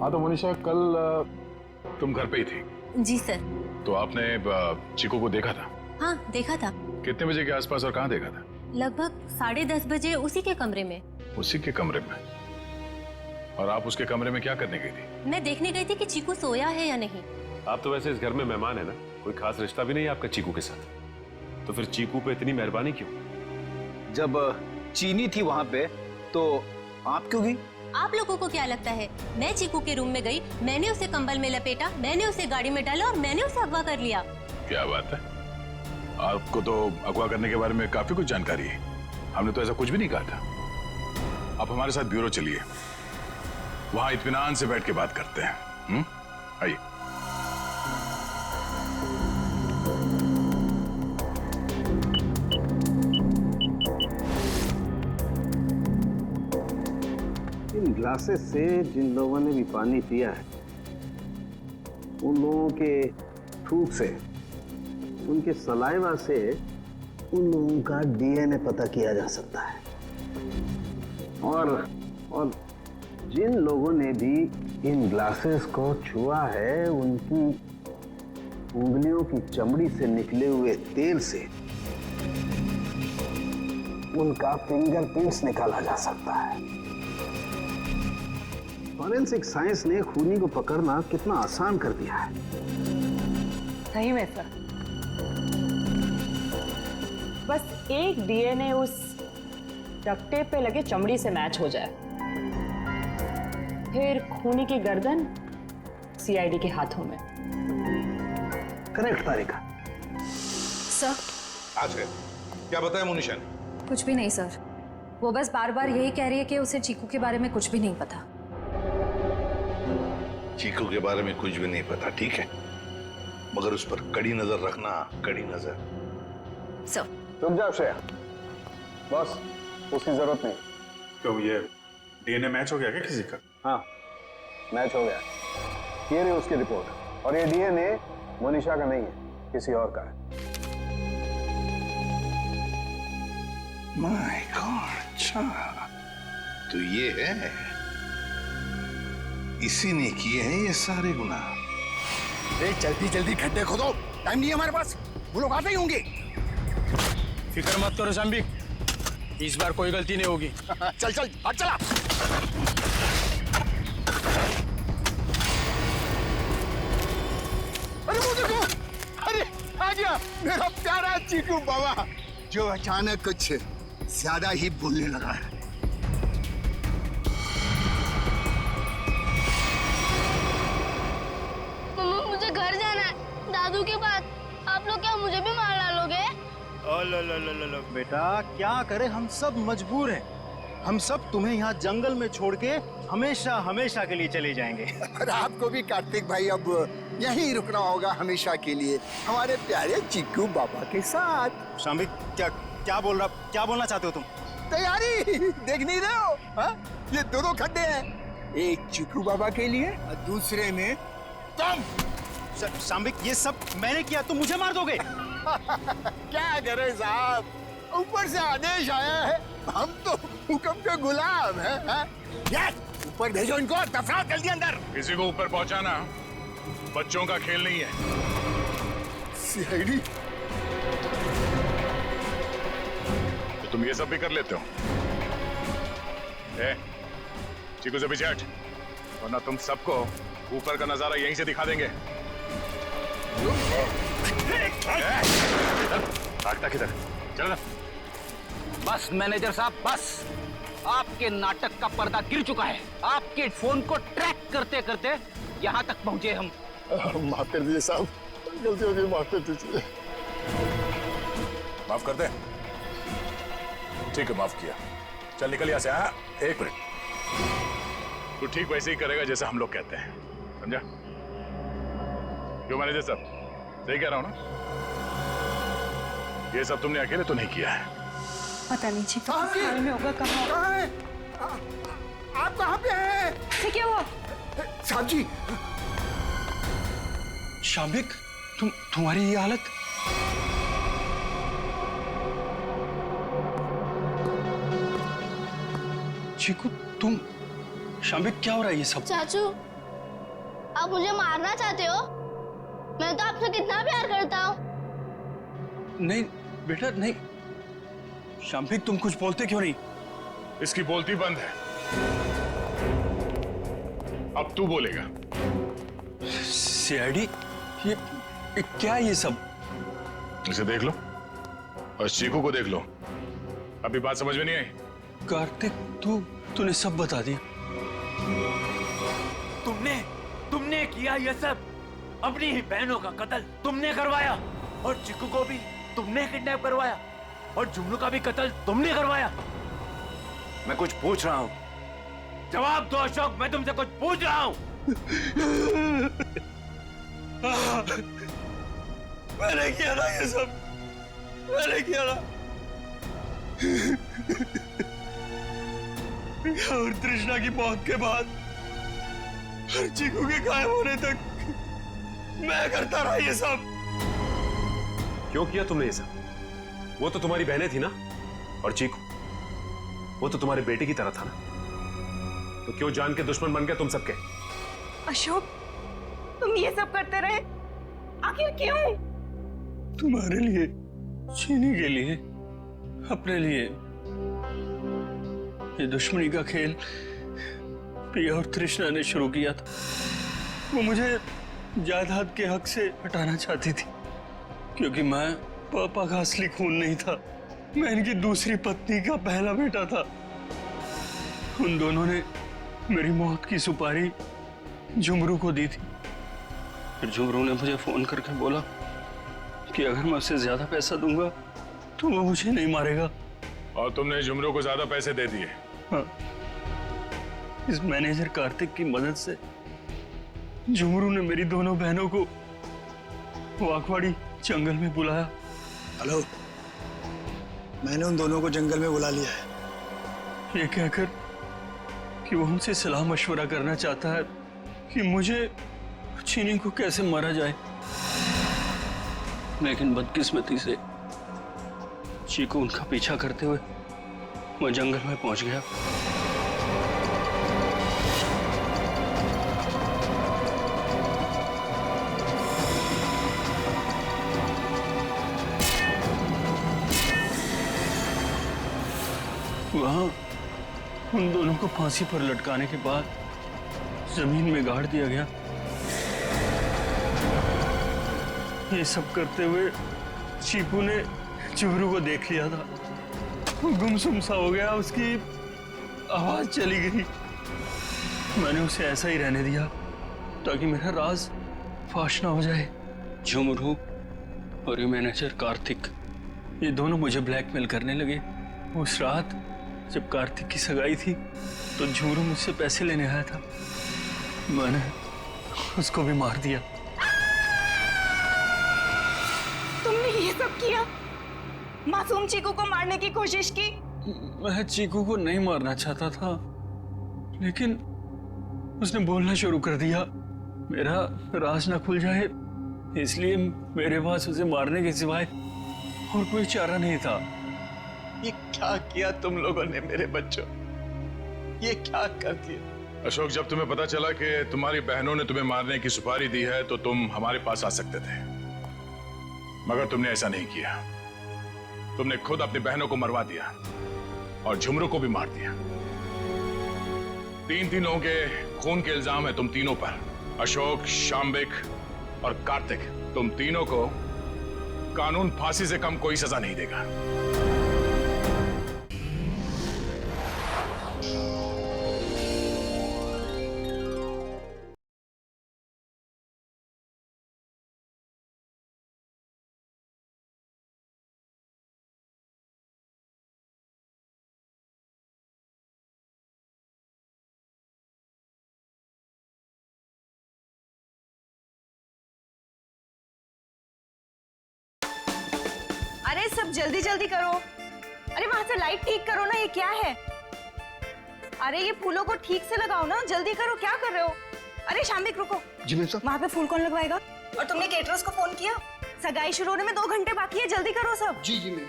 हाँ तो मनीषा कल तुम घर पे ही थी?
जी सर।
तो आपने चीकू को देखा था?
हाँ देखा था।
कितने बजे के आसपास और कहाँ देखा था?
लगभग 10:30 बजे उसी के कमरे में।
उसी के कमरे में? और आप उसके कमरे में क्या करने गई थी?
मैं देखने गई थी कि चीकू सोया है या नहीं।
आप तो वैसे इस घर में मेहमान है ना, कोई खास रिश्ता भी नहीं है आपका चीकू के साथ, तो फिर चीकू पे इतनी मेहरबानी क्यों?
जब चीनी थी वहां पे तो आप क्यों गई?
आप लोगों को क्या लगता है मैं चीकू के रूम में गई, मैंने उसे कंबल में लपेटा, मैंने उसे गाड़ी में डाला और मैंने उसे अगवा कर लिया?
क्या बात है, आपको तो अगवा करने के बारे में काफी कुछ जानकारी है। हमने तो ऐसा कुछ भी नहीं कहा था। आप हमारे साथ ब्यूरो चलिए, वहां इत्मीनान से बैठ के बात करते हैं। आइए।
इन ग्लासेस से जिन लोगों ने भी पानी पिया है उन लोगों के थूक से, उनके सलाइवा से उन लोगों का डीएनए पता किया जा सकता है। और जिन लोगों ने भी इन ग्लासेस को छुआ है उनकी उंगलियों की चमड़ी से निकले हुए तेल से उनका फिंगरप्रिंट्स निकाला जा सकता है। फॉरेंसिक साइंस ने खूनी को पकड़ना कितना आसान कर दिया है।
सही में सर, बस एक डीएनए उस डक्ट टेप पे लगे चमड़ी से मैच हो जाए, फिर खूनी की गर्दन सीआईडी के हाथों में।
करेक्ट तारिका।
सर
आज क्या बताया मोनिशा ने?
कुछ भी नहीं सर, वो बस बार बार यही कह रही है कि उसे चीकू के बारे में कुछ भी नहीं पता।
चीकू के बारे में कुछ भी नहीं पता, ठीक है, मगर उस पर कड़ी नजर रखना, कड़ी नजर।
सर
रुक जाओ श्रेया, बॉस उसकी जरूरत नहीं।
तो ये डीएनए मैच हो गया क्या किसी का?
हाँ मैच हो गया, ये रही उसकी रिपोर्ट, और ये डीएनए मोनिशा का नहीं है, किसी और का है।
माय गॉड, अच्छा तो ये है, इसी ने किए हैं ये सारे गुनाह।
जल्दी जल्दी खड्डे खोदो, टाइम नहीं है हमारे पास, वो लोग आते ही होंगे।
फिक्र मत करो शाम्बिक, इस बार कोई गलती नहीं होगी।
चल चल हट चला। अरे वो देखो, अरे आ गया मेरा प्यारा चीकू बाबा, जो अचानक कुछ ज्यादा ही बोलने लगा है।
मुझे घर जादू के बाद आप लोग क्या मुझे भी मार डालोगे?
बेटा क्या करें, हम सब मजबूर हैं। हम सब तुम्हें यहाँ जंगल में छोड़ के हमेशा हमेशा के लिए चले जाएंगे।
और आपको भी कार्तिक भाई अब यहीं रुकना होगा हमेशा के लिए हमारे प्यारे चिक्कू बाबा के साथ।
शाम्बिक क्या बोलना चाहते हो तुम?
तैयारी देख नहीं रहे हो? हा? ये दोनों खड्डे हैं, एक चिक्कू बाबा के लिए और दूसरे में तुम।
शाम्बिक ये सब मैंने किया, तुम मुझे मार दोगे?
क्या करें साहब, ऊपर से आदेश आया है, हम तो हुक्म के गुलाम हैं। ऊपर भेजो इनको, दफनाओ जल्दी अंदर।
किसी को ऊपर पहुंचाना बच्चों का खेल नहीं है।
सीआईडी,
तो तुम ये सब भी कर लेते हो? चीकू से पीछे हट, वरना तुम सबको ऊपर का नजारा यहीं से दिखा देंगे। भागता किधर? चलो ना।
बस मैनेजर साहब, बस आपके नाटक का पर्दा गिर चुका है। आपके फोन को ट्रैक करते करते यहाँ तक पहुंचे हम।
माफ कर दीजिए साहब, गलती हो गई, माफ कर दीजिए।
माफ कर दे? ठीक है, माफ किया। चल निकल यहाँ से। हाँ, एक मिनट। तू ठीक वैसे ही करेगा जैसे हम लोग कहते हैं, समझा? क्यों मैनेजर साहब, सही कह रहा हूँ ना? ये सब तुमने अकेले तो नहीं किया है।
पता नहीं चिक्कू किस हाल में होगा। कहाँ है?
आप कहाँ पे हैं?
क्या हुआ?
साहब जी।
शाम्बिक, तुम्हारी ये हालत? चीकू, तुम? शाम्बिक क्या हो रहा है ये सब?
चाचू, आप मुझे मारना चाहते हो? मैं तो आपसे कितना प्यार करता हूँ।
नहीं बेटा नहीं। शाम्बिक तुम कुछ बोलते क्यों नहीं?
इसकी बोलती बंद है, अब तू बोलेगा।
सीआईडी, ये क्या है ये सब?
इसे देख लो और चीकू को देख लो। अभी बात समझ में नहीं आई?
कार्तिक, तूने सब बता दिया।
तुमने किया ये सब। अपनी ही बहनों का कत्ल तुमने करवाया, और चिक्कू को भी तुमने किडनैप करवाया, और जुमनू का भी कत्ल तुमने करवाया। मैं कुछ पूछ रहा हूँ, जवाब दो अशोक। मैं तुमसे कुछ पूछ रहा हूँ।
मैंने किया ना ये सब, मैंने किया ना। और तृष्णा की मौत के बाद और चीकू के गायब होने तक मैं करता रहा ये सब।
क्यों किया तुमने ये सब? वो तो तुम्हारी बहनें थी ना, और चीकू वो तो तुम्हारे बेटे की तरह था ना, तो क्यों जान के दुश्मन बन गए तुम सबके?
अशोक, तुम ये सब करते रहे, आखिर क्यों?
तुम्हारे लिए, चीनी के लिए, अपने लिए। ये दुश्मनी का खेल पिया और तृष्णा ने शुरू किया था। वो मुझे जायदाद के हक से हटाना चाहती थी, क्योंकि मैं पापा का असली खून नहीं था। मैं इनकी दूसरी पत्नी का पहला बेटा था। उन दोनों ने मेरी मौत की सुपारी झुमरू को दी थी। फिर झुमरू ने मुझे फोन करके बोला कि अगर मैं उसे ज्यादा पैसा दूंगा तो वो मुझे नहीं मारेगा।
और तुमने झुमरू को ज्यादा पैसे दे दिए?
हाँ, इस मैनेजर कार्तिक की मदद से झुमरू ने मेरी दोनों बहनों को वाकवाड़ी जंगल में बुलाया।
हेलो, मैंने उन दोनों को जंगल में बुला लिया है।
ये कहकर कि वो उनसे सलाह मशवरा करना चाहता है कि मुझे चीनी को कैसे मारा जाए। लेकिन बदकिस्मती से चीकू उनका पीछा करते हुए मैं जंगल में पहुंच गया। वहां उन दोनों को फांसी पर लटकाने के बाद जमीन में गाड़ दिया गया। ये सब करते हुए चीकू ने झुमरू को देख लिया था। गुमसुम सा हो गया, उसकी आवाज चली गई। मैंने उसे ऐसा ही रहने दिया ताकि मेरा राज फाश ना हो जाए। झुमरू और ये मैनेजर कार्तिक, ये दोनों मुझे ब्लैकमेल करने लगे। उस रात जब कार्तिक की सगाई थी तो झुमरू मुझसे पैसे लेने आया था, मैंने उसको भी मार दिया।
तुमने ये सब किया? मासूम चीकू को मारने की कोशिश की?
मैं चीकू को नहीं मारना चाहता था, लेकिन उसने बोलना शुरू कर दिया, मेरा राज ना खुल जाए, इसलिए मेरे पास उसे मारने के सिवाय और कोई चारा नहीं था।
ये क्या किया तुम लोगों ने मेरे बच्चों? ये क्या कर दिया?
अशोक, जब तुम्हें पता चला कि तुम्हारी बहनों ने तुम्हें मारने की सुपारी दी है तो तुम हमारे पास आ सकते थे, मगर तुमने ऐसा नहीं किया। तुमने खुद अपनी बहनों को मरवा दिया और झुमरू को भी मार दिया। तीन लोगों के खून के इल्जाम है तुम तीनों पर, अशोक, शाम्बिक और कार्तिक। तुम तीनों को कानून फांसी से कम कोई सजा नहीं देगा।
अरे सब जल्दी जल्दी करो। अरे वहां से लाइट ठीक करो ना, ये क्या है? अरे ये फूलों को ठीक से लगाओ ना, जल्दी करो, क्या कर रहे हो? अरे शाम्बिक रुको।
जी मैम साहब।
वहां पे फूल कौन लगवाएगा? और तुमने केटरर्स को फोन किया? सगाई शुरू होने में 2 घंटे बाकी है, जल्दी करो सब।
जी जी मैम।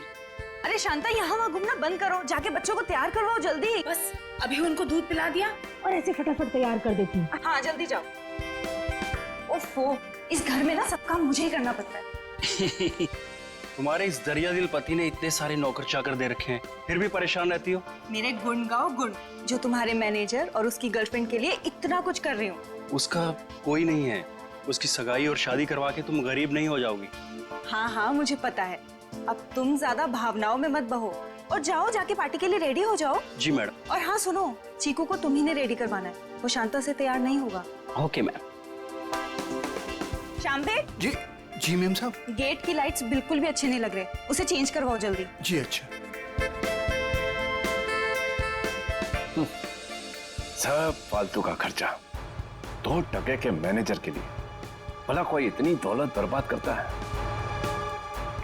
अरे शांता, यहाँ वहाँ घूमना बंद करो, जाके बच्चों को तैयार करवाओ जल्दी।
बस अभी उनको दूध पिला दिया और ऐसे फटाफट तैयार कर देती हूँ।
हाँ जल्दी जाओ। ओफो, इस घर में ना सब काम मुझे ही करना पड़ता है।
तुम्हारे इस दरिया दिल पति ने इतने सारे नौकर चाकर दे रखे हैं, फिर भी परेशान रहती हो।
मेरे गुण गाओ गुण, जो तुम्हारे मैनेजर और उसकी गर्लफ्रेंड के लिए इतना कुछ कर रही हूँ।
उसका कोई नहीं है, उसकी सगाई और शादी करवा के तुम गरीब नहीं हो जाओगी।
हाँ हाँ मुझे पता है, अब तुम ज्यादा भावनाओं में मत बहो और जाओ, जाके पार्टी के लिए रेडी हो जाओ।
जी मैडम।
और हाँ सुनो, चीकू को तुम्ही ने रेडी करवाना है, वो शांता से तैयार नहीं होगा।
Okay ma'am.
शाम्बे।
जी जी मैम साहब।
गेट की लाइट्स बिल्कुल भी अच्छे नहीं लग रहे, उसे चेंज करवाओ जल्दी।
जी अच्छा।
सब फालतू का खर्चा, 2 टके के मैनेजर के लिए। भला कोई इतनी दौलत बर्बाद करता है?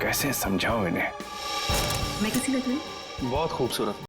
कैसे समझाओ इन्हें?
मैं कैसी लग रही हूँ?
बहुत खूबसूरत।